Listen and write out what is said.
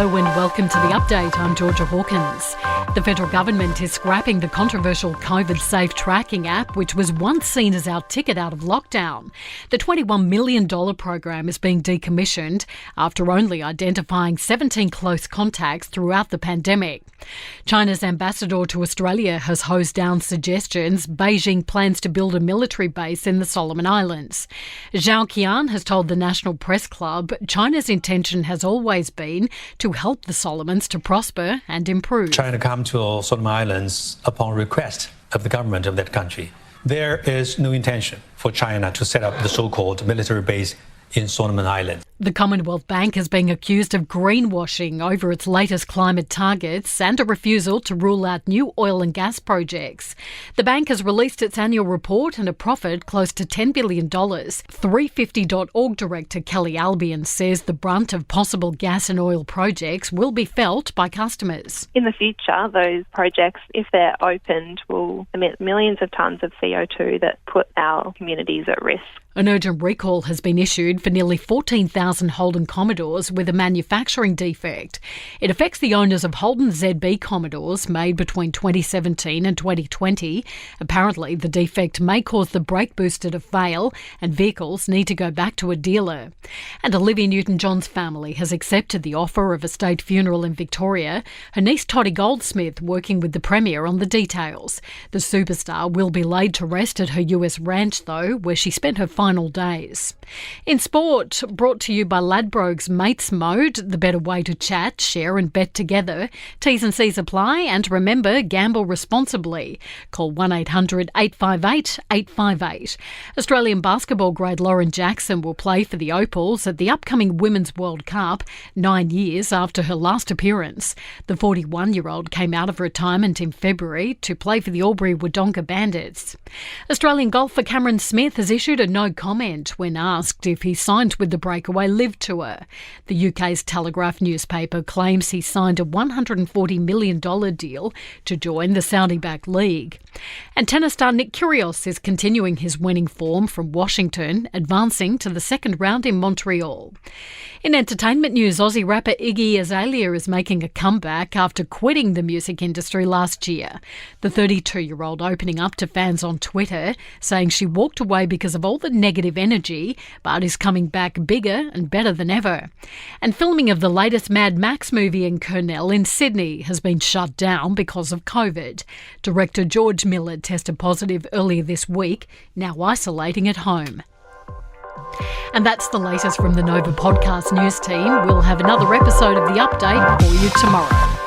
Hello and welcome to the update. I'm Georgia Hawkins. The federal government is scrapping the controversial Covidsafe tracking app, which was once seen as our ticket out of lockdown. The $21 million program is being decommissioned after only identifying 17 close contacts throughout the pandemic. China's ambassador to Australia has hosed down suggestions Beijing plans to build a military base in the Solomon Islands. Zhao Qian has told the National Press Club China's intention has always been to help the Solomons to prosper and improve. China come to Solomon Islands upon request of the government of that country. There is no intention for China to set up the so-called military base in Solomon Islands. The Commonwealth Bank is being accused of greenwashing over its latest climate targets and a refusal to rule out new oil and gas projects. The bank has released its annual report and a profit close to $10 billion. 350.org director Kelly Albion says the brunt of possible gas and oil projects will be felt by customers. In the future, those projects, if they're opened, will emit millions of tonnes of CO2 that put our communities at risk. An urgent recall has been issued for nearly 14,000 Holden Commodores with a manufacturing defect. It affects the owners of Holden ZB Commodores made between 2017 and 2020. Apparently, the defect may cause the brake booster to fail and vehicles need to go back to a dealer. And Olivia Newton-John's family has accepted the offer of a state funeral in Victoria. Her niece Toddy Goldsmith working with the Premier on the details. The superstar will be laid to rest at her US ranch, though, where she spent her final days. In sport, brought to you by Ladbrokes Mates Mode, the better way to chat, share and bet together. T's and C's apply, and remember, gamble responsibly. Call 1-800-858-858. Australian basketball great Lauren Jackson will play for the Opals at the upcoming Women's World Cup, 9 years after her last appearance. The 41-year-old came out of retirement in February to play for the Albury Wodonga Bandits. Australian golfer Cameron Smith has issued a no comment when asked if he signed with the Breakaway Live Tour. The UK's Telegraph newspaper claims he signed a $140 million deal to join the Saudi-backed league. And tennis star Nick Kyrgios is continuing his winning form from Washington, advancing to the second round in Montreal. In entertainment news, Aussie rapper Iggy Azalea is making a comeback after quitting the music industry last year. The 32-year-old opening up to fans on Twitter, saying she walked away because of all the negative energy, but is coming back bigger and better than ever. And filming of the latest Mad Max movie in Kurnell in Sydney has been shut down because of COVID. Director George Miller tested positive earlier this week, now isolating at home. And that's the latest from the Nova Podcast News team. We'll have another episode of The Update for you tomorrow.